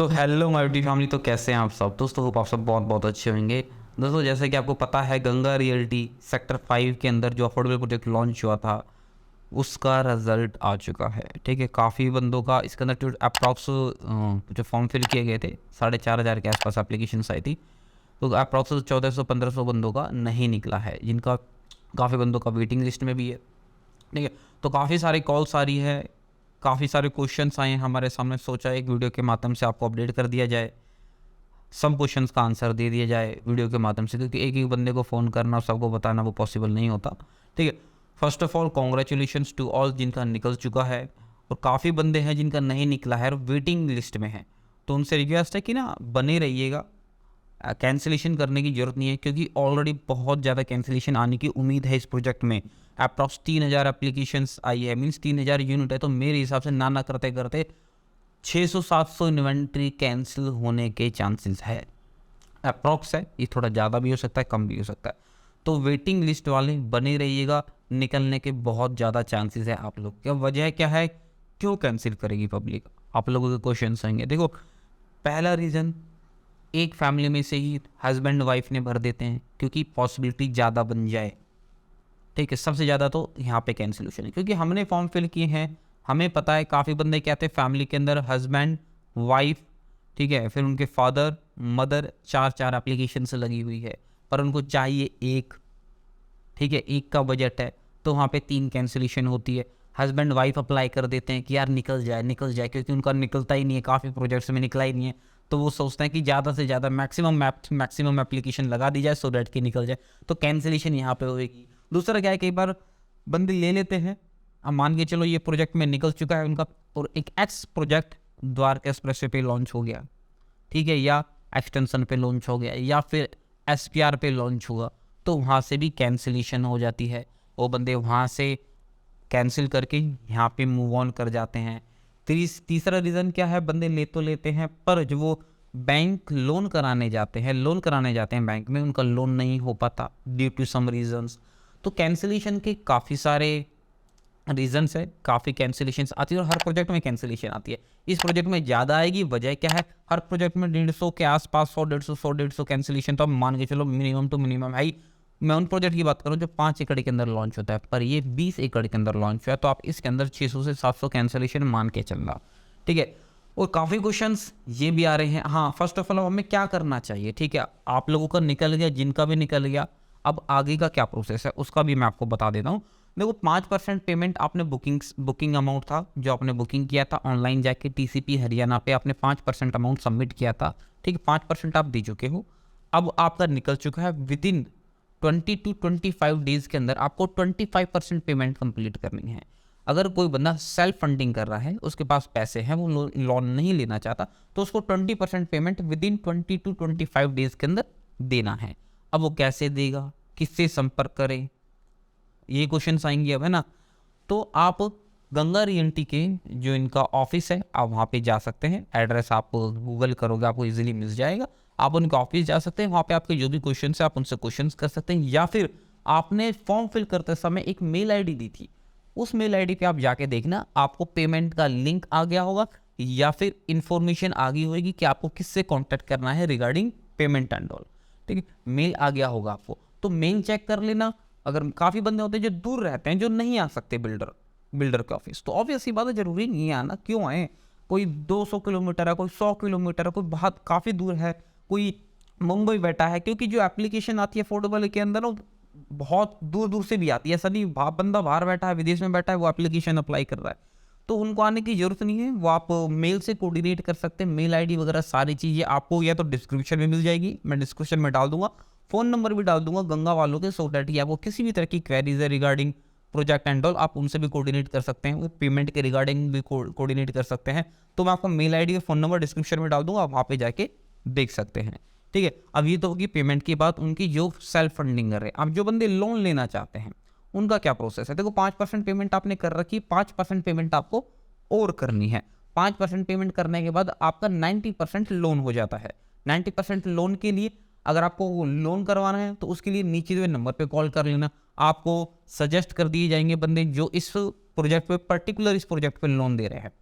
So hello my YouTube family, तो कैसे हैं आप सब दोस्तों। होप आप सब बहुत बहुत अच्छे होंगे। दोस्तों जैसे कि आपको पता है, गंगा रियल्टी सेक्टर 5 के अंदर जो अफोर्डेबल प्रोजेक्ट लॉन्च हुआ था उसका रिजल्ट आ चुका है। ठीक है, काफ़ी बंदों का इसके अंदर जो अप्रॉक्स जो फॉर्म फिल किए गए थे 4,500 के आसपास एप्लीकेशन आई थी, तो अप्रॉक्स 1,400-1,500 बंदों का नहीं निकला है, जिनका काफ़ी बंदों का वेटिंग लिस्ट में भी है। ठीक है, तो काफ़ी सारी कॉल्स आ रही है, काफ़ी सारे क्वेश्चंस आए हैं हमारे सामने। सोचा एक वीडियो के माध्यम से आपको अपडेट कर दिया जाए, सब क्वेश्चंस का आंसर दे दिया जाए वीडियो के माध्यम से, क्योंकि एक एक बंदे को फ़ोन करना और सबको बताना वो पॉसिबल नहीं होता। ठीक है, first of all congratulations to all जिनका निकल चुका है, और काफ़ी बंदे हैं जिनका नहीं निकला है और वेटिंग लिस्ट में है। तो उनसे रिक्वेस्ट है कि ना बने रहिएगा, कैंसिलेशन करने की ज़रूरत नहीं है, क्योंकि ऑलरेडी बहुत ज़्यादा कैंसिलेशन आने की उम्मीद है इस प्रोजेक्ट में। अप्रॉक्स 3,000 एप्लीकेशंस आई है, मीन्स 3,000 यूनिट है, तो मेरे हिसाब से ना करते करते 600-700 इन्वेंट्री कैंसिल होने के चांसेस है। अप्रॉक्स है, ये थोड़ा ज़्यादा भी हो सकता है, कम भी हो सकता है। तो वेटिंग लिस्ट वाले बने रहिएगा, निकलने के बहुत ज़्यादा चांसेस है आप लोग। क्या वजह क्या है, क्यों कैंसिल करेगी पब्लिक, आप लोगों के क्वेश्चन आएंगे। देखो, पहला रीज़न, एक फैमिली में से ही हस्बैंड वाइफ ने भर देते हैं, क्योंकि पॉसिबिलिटी ज़्यादा बन जाए। ठीक है, सबसे ज़्यादा तो यहाँ पे कैंसिलेशन है, क्योंकि हमने फॉर्म फिल किए हैं, हमें पता है काफ़ी बंदे कहते हैं फैमिली के अंदर हस्बैंड वाइफ, ठीक है, फिर उनके फादर मदर, चार एप्लीकेशन से लगी हुई है, पर उनको चाहिए एक। ठीक है, एक का बजट है, तो वहाँ पे 3 कैंसिलेशन होती है। हस्बैंड वाइफ अप्लाई कर देते हैं कि यार निकल जाए, क्योंकि उनका निकलता ही नहीं है, काफ़ी प्रोजेक्ट्स में निकला ही नहीं है। तो वो सोचते हैं कि ज़्यादा से ज़्यादा मैक्सिमम एप्लीकेशन लगा दी जाए सो डैट कि निकल जाए, तो कैंसिलेशन यहाँ पे होगी। दूसरा क्या है, कई बार बंदे ले लेते हैं, अब मान के चलो ये प्रोजेक्ट में निकल चुका है उनका, और एक एक्स प्रोजेक्ट द्वारका एक्सप्रेसवे पे लॉन्च हो गया, ठीक है, या एक्सटेंशन पे लॉन्च हो गया, या फिर एसपीआर पे लॉन्च हुआ, तो वहाँ से भी कैंसिलेशन हो जाती है। वो बंदे वहाँ से कैंसिल करके यहाँ पे मूव ऑन कर जाते हैं। तीसरा रीज़न क्या है, बंदे ले तो लेते हैं, पर जो वो बैंक लोन कराने जाते हैं बैंक में, उनका लोन नहीं हो पाता ड्यू टू सम रीजंस। तो कैंसिलेशन के काफ़ी सारे रीजंस है, काफ़ी कैंसिलेशंस आती है, और हर प्रोजेक्ट में कैंसिलेशन आती है। इस प्रोजेक्ट में ज़्यादा आएगी, वजह क्या है, हर प्रोजेक्ट में 150 के आसपास 100-150 कैंसिलेशन, तो अब मान के चलो मिनिमम टू मिनिमम है ही। मैं उन प्रोजेक्ट की बात करूं जो 5 एकड़ के अंदर लॉन्च होता है, पर ये 20 एकड़ के अंदर लॉन्च हुआ है, तो आप इसके अंदर 600 से 700 कैंसिलेशन मान के चलना। ठीक है, और काफ़ी क्वेश्चंस ये भी आ रहे हैं। हाँ, फर्स्ट ऑफ ऑल हमें क्या करना चाहिए, ठीक है, आप लोगों का निकल गया, जिनका भी निकल गया, अब आगे का क्या प्रोसेस है उसका भी मैं आपको बता देता हूँ। देखो, 5% पेमेंट आपने बुकिंग अमाउंट था जो आपने बुकिंग किया था ऑनलाइन जाके टीसीपी हरियाणा पे, आपने 5% अमाउंट सबमिट किया था। ठीक है, 5% आप दे चुके हो, अब आपका निकल चुका है। विद इन 20 to 25 डेज के अंदर आपको 25% पेमेंट कंप्लीट करनी है। अगर कोई बंदा सेल्फ फंडिंग कर रहा है, उसके पास पैसे हैं, वो लोन नहीं लेना चाहता, तो उसको 20% payment with in 20 to 25 days के अंदर देना है। अब वो कैसे देगा, किससे संपर्क करें, ये क्वेश्चन आएंगे अब, है ना। तो आप गंगा रियल्टी के जो इनका ऑफिस है, आप वहाँ पे जा सकते हैं। एड्रेस आप गूगल करोगे आपको इजीली मिल जाएगा। आप उनके ऑफिस जा सकते हैं, वहाँ पे आपके जो भी क्वेश्चन है आप उनसे क्वेश्चन कर सकते हैं, या फिर आपने फॉर्म फिल करते समय एक मेल आईडी दी थी, उस मेल आईडी पे आप जाके देखना, आपको पेमेंट का लिंक आ गया होगा, या फिर इंफॉर्मेशन आ गई होगी कि आपको किससे कॉन्टैक्ट करना है रिगार्डिंग पेमेंट एंड ऑल। ठीक है, मेल आ गया होगा आपको, तो मेल चेक कर लेना। अगर काफ़ी बंदे होते हैं जो दूर रहते हैं, जो नहीं आ सकते बिल्डर के ऑफिस, तो ऑब्वियस ही बात है, जरूरी नहीं है आना, क्यों आए, कोई 200 किलोमीटर है, कोई 100 किलोमीटर है, कोई बहुत काफ़ी दूर है, कोई मुंबई बैठा है, क्योंकि जो एप्लीकेशन आती है अफोर्डेबल के अंदर वो बहुत दूर दूर से भी आती है। ऐसा नहीं बंदा बाहर बैठा है, विदेश में बैठा है, वो एप्लीकेशन अप्लाई कर रहा है, तो उनको आने की जरूरत नहीं है। वो आप मेल से कोऑर्डिनेट कर सकते हैं, मेल आईडी वगैरह सारी चीज़ें आपको या तो डिस्क्रिप्शन में मिल जाएगी, मैं डिस्क्रिप्शन में डाल दूंगा, फ़ोन नंबर भी डाल दूंगा गंगा वालों के, सो डैट आपको किसी भी तरह की क्वेरीज है रिगार्डिंग प्रोजेक्ट एंड ऑल, आप उनसे भी कोऑर्डिनेट कर सकते हैं, वो पेमेंट के रिगार्डिंग भी कोऑर्डिनेट कर सकते हैं। तो मैं आपको मेल आईडी और फ़ोन नंबर डिस्क्रिप्शन में डाल दूंगा, आप वहाँ पे जाके देख सकते हैं। ठीक है, अब ये तो होगी पेमेंट की बात, उनकी जो सेल्फ फंडिंग कर रहे हैं। अब जो बंदे लोन लेना चाहते हैं उनका क्या प्रोसेस है, देखो 5% पेमेंट आपने कर रखी, 5% पेमेंट आपको और करनी है। 5% पेमेंट करने के बाद आपका 90% लोन हो जाता है। 90% लोन के लिए अगर आपको लोन करवाना है तो उसके लिए नीचे हुए नंबर पे कॉल कर लेना, आपको सजेस्ट कर दिए जाएंगे बंदे जो इस प्रोजेक्ट पे लोन दे रहे हैं।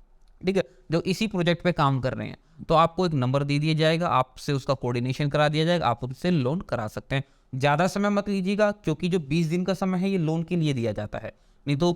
ठीक है, जो इसी प्रोजेक्ट पे काम कर रहे हैं, तो आपको एक नंबर दे दिया जाएगा, आपसे उसका कोऑर्डिनेशन करा दिया जाएगा, आप उससे लोन करा सकते हैं। ज़्यादा समय मत लीजिएगा, क्योंकि जो 20 दिन का समय है ये लोन के लिए दिया जाता है। नहीं तो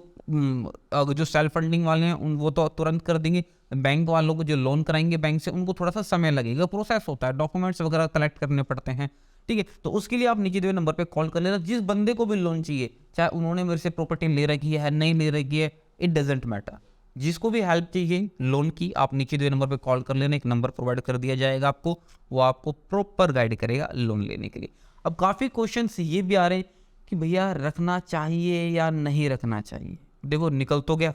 अगर जो सेल्फ फंडिंग वाले हैं वो तो तुरंत कर देंगे। बैंक वालों को जो लोन कराएंगे बैंक से, उनको थोड़ा सा समय लगेगा, प्रोसेस होता है, डॉक्यूमेंट्स वगैरह कलेक्ट करने पड़ते हैं। ठीक है, तो उसके लिए आप नीचे दिए नंबर पे कॉल कर लेना। जिस बंदे को भी लोन चाहिए, चाहे उन्होंने मेरे से प्रॉपर्टी ले रखी है नहीं ले रखी है, इट डजेंट मैटर, जिसको भी हेल्प चाहिए लोन की, आप नीचे दिए नंबर पे कॉल कर लेना। एक नंबर प्रोवाइड कर दिया जाएगा आपको, वो आपको प्रॉपर गाइड करेगा लोन लेने के लिए। अब काफ़ी क्वेश्चंस ये भी आ रहे हैं कि भैया रखना चाहिए या नहीं रखना चाहिए। देखो निकल तो गया,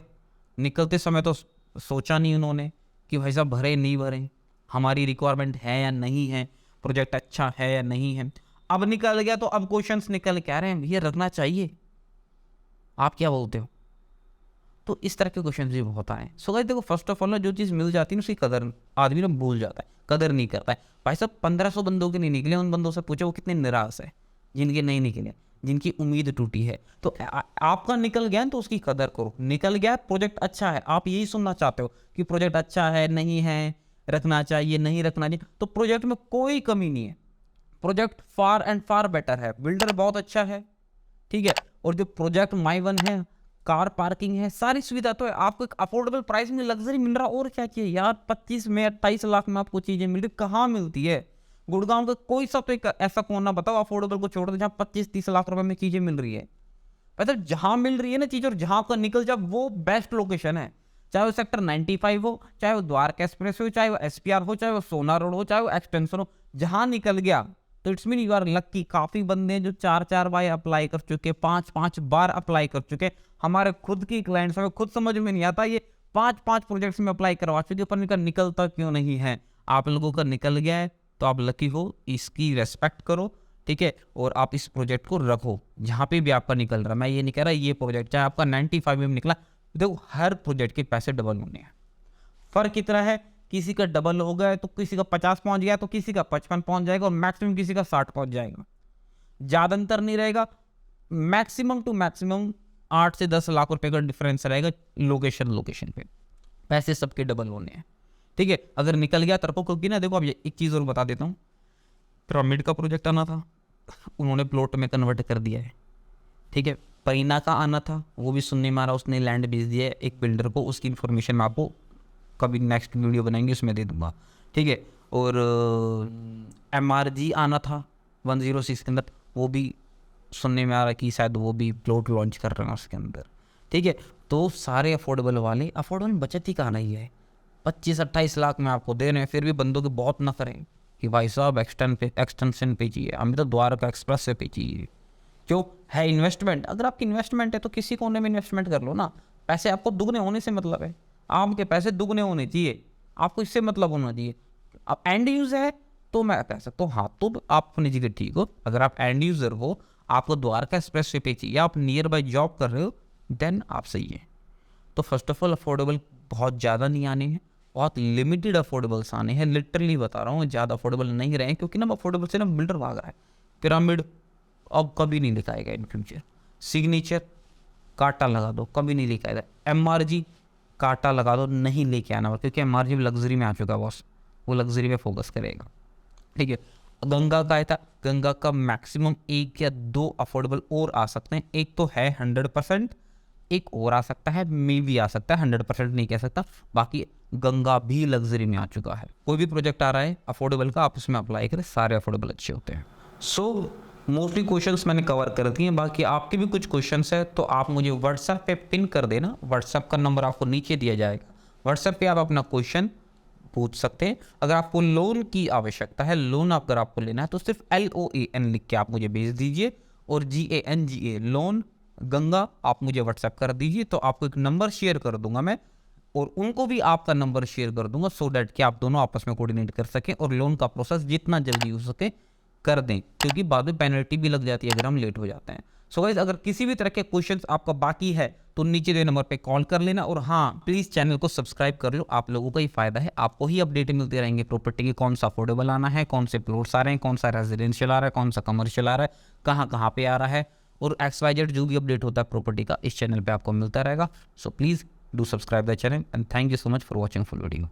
निकलते समय तो सोचा नहीं उन्होंने कि भाई साहब भरे नहीं भरे, हमारी रिक्वायरमेंट है या नहीं है, प्रोजेक्ट अच्छा है या नहीं है। अब निकल गया तो अब क्वेश्चंस निकल के आ रहे हैं, भैया रखना चाहिए, आप क्या बोलते हो। तो इस तरह के क्वेश्चन भी बहुत आए। सो गाइस देखो, फर्स्ट ऑफ ऑल जो चीज़ मिल जाती है ना उसकी कदर आदमी ना भूल जाता है, कदर नहीं करता है। भाई साहब 1500 बंदों के नहीं निकले, उन बंदों से पूछो वो कितने निराश है जिनके नहीं निकले, जिनकी उम्मीद टूटी है। तो आपका निकल गया तो उसकी कदर करो। निकल गया, प्रोजेक्ट अच्छा है, आप यही सुनना चाहते हो कि प्रोजेक्ट अच्छा है नहीं है, रखना चाहिए नहीं रखना चाहिए, तो प्रोजेक्ट में कोई कमी नहीं है। Project far and far better है, बिल्डर बहुत अच्छा है, ठीक है, और जो प्रोजेक्ट माई वन है, कार पार्किंग है, सारी सुविधा तो है, आपको एक अफोर्डेबल प्राइस में लग्जरी मिल रहा, और क्या चाहिए यार। 25 में 28 लाख में आपको चीजें मिल रही, कहाँ मिलती है। गुड़गांव का कोई सा तो एक ऐसा कोना बताओ अफोर्डेबल को छोड़ दो जहाँ 25-30 लाख रुपए में चीजें मिल रही है। मतलब जहां मिल रही है ना चीज और जहां का निकल जाए वो बेस्ट लोकेशन है। चाहे वो सेक्टर 95 हो, चाहे वो द्वारका एक्सप्रेस हो, चाहे वो एसपीआर हो, चाहे वो सोना रोड हो, चाहे वो एक्सटेंशन हो, जहां निकल गया तो इट्स मीन यू आर लक्की। काफी बंदे हैं जो 4-4 बार अप्लाई कर चुके, 5-5 बार अप्लाई कर चुके। हमारे खुद की क्लाइंट्स, हमें खुद समझ में नहीं आता, ये 5-5 प्रोजेक्ट्स में अप्लाई करवा चुके, पर इनका निकलता क्यों नहीं है। आप लोगों का निकल गया है तो आप लकी हो, इसकी रेस्पेक्ट करो, ठीक है, और आप इस प्रोजेक्ट को रखो जहाँ पे भी आपका निकल रहा है। मैं ये नहीं कह रहा ये प्रोजेक्ट चाहे आपका 95 में निकला, देखो हर प्रोजेक्ट के पैसे डबल होने हैं। फर्क कितना है, किसी का डबल हो गया तो किसी का 50 पहुंच गया तो किसी का 55 पहुंच जाएगा, और मैक्सिमम किसी का 60 पहुंच जाएगा। ज़्यादा अंतर नहीं रहेगा, मैक्सिमम टू मैक्सिमम 8 से 10 लाख रुपए का डिफरेंस रहेगा लोकेशन पे। पैसे सबके डबल होने हैं, ठीक है, अगर निकल गया तरफों। क्योंकि ना देखो, अब एक चीज़ और बता देता हूँ, पिरामिड का प्रोजेक्ट आना था, उन्होंने प्लॉट में कन्वर्ट कर दिया है, ठीक है। परीना का आना था, वो भी सुनने में आ रहा, उसने लैंड बेच दिया है एक बिल्डर को, उसकी इन्फॉर्मेशन मैं आपको कभी नेक्स्ट वीडियो बनाएंगे उसमें दे दूंगा, ठीक है। और MRG आना था 106 के अंदर, वो भी सुनने में आ रहा है कि शायद वो भी प्लॉट लॉन्च कर रहे हैं उसके अंदर, ठीक है। तो सारे अफोर्डेबल वाले, अफोर्डेबल बचत ही कहाँ नहीं है, 25-28 लाख में आपको दे रहे हैं, फिर भी बंदों के बहुत न करें कि भाई साहब एक्सटेंशन पे चाहिए, हमें तो द्वारका एक्सप्रेस से पे चाहिए। क्यों है इन्वेस्टमेंट, अगर आपकी इन्वेस्टमेंट है तो किसी कोने में इन्वेस्टमेंट कर लो ना। पैसे आपको दुगने होने से मतलब है, आपके पैसे दुगने होने चाहिए, आपको इससे मतलब होना चाहिए। अब एंड यूज है तो मैं कह सकता हूँ हाँ, तो आप अपनी जगह ठीक हो। अगर आप एंड यूजर हो, आपको द्वारका एक्सप्रेस से पे चाहिए, आप नियर बाई जॉब कर रहे हो, देन आप सही है। तो फर्स्ट ऑफ ऑल अफोर्डेबल बहुत ज़्यादा नहीं आने हैं, बहुत लिमिटेड अफोर्डेबल्स आने हैं, लिटरली बता रहा हूँ, ज़्यादा अफोर्डेबल नहीं रहे, क्योंकि ना अफोर्डेबल से ना बिल्डर भाग रहा है। पिरामिड अब कभी नहीं लिखाएगा इन फ्यूचर, सिग्नेचर काटा लगा दो, कभी नहीं लिखाएगा। MRG काटा लगा दो, नहीं लेके आना, क्योंकि MRG लग्जरी में आ चुका है बॉस, वो लग्जरी पे फोकस करेगा, ठीक है। गंगा का था, गंगा का मैक्सिमम 1 या 2 अफोर्डेबल और आ सकते हैं, एक तो है 100%, एक और आ सकता है, मे भी आ सकता है, 100% नहीं कह सकता। बाकी गंगा भी लग्जरी में आ चुका है। कोई भी प्रोजेक्ट आ रहा है अफोर्डेबल का, आप उसमें अप्लाई करें, सारे अफोर्डेबल अच्छे होते हैं। सो मोस्टली क्वेश्चंस मैंने कवर कर दिए हैं, बाकी आपके भी कुछ क्वेश्चंस है तो आप मुझे व्हाट्सएप पे पिन कर देना, व्हाट्सएप का नंबर आपको नीचे दिया जाएगा, व्हाट्सएप पे आप अपना क्वेश्चन पूछ सकते हैं। अगर आपको लोन की आवश्यकता है, लोन अगर आपको लेना है तो सिर्फ LOAN लिख के आप मुझे भेज दीजिए, और GANGA लोन गंगा आप मुझे व्हाट्सएप कर दीजिए, तो आपको एक नंबर शेयर कर दूंगा मैं, और उनको भी आपका नंबर शेयर कर दूंगा, सो दैट कि आप दोनों आपस में कोऑर्डिनेट कर सकें और लोन का प्रोसेस जितना जल्दी हो सके कर दें, क्योंकि बाद में पेनल्टी भी लग जाती है अगर हम लेट हो जाते हैं। सो गाइस, अगर किसी भी तरह के क्वेश्चंस आपका बाकी है तो नीचे दे नंबर पे कॉल कर लेना, और हाँ प्लीज़ चैनल को सब्सक्राइब कर लो, आप लोगों का ही फायदा है, आपको ही अपडेट मिलते रहेंगे प्रॉपर्टी के, कौन सा अफोर्डेबल आना है, कौन से प्लॉट्स आ रहे हैं, कौन सा रेजिडेंशियल आ रहा है, कौन सा कमर्शियल आ रहा है, कहाँ पे आ रहा है, और XYZ जो भी अपडेट होता है प्रॉपर्टी का इस चैनल पे आपको मिलता रहेगा। So please Do subscribe the channel and thank you so much for watching full video.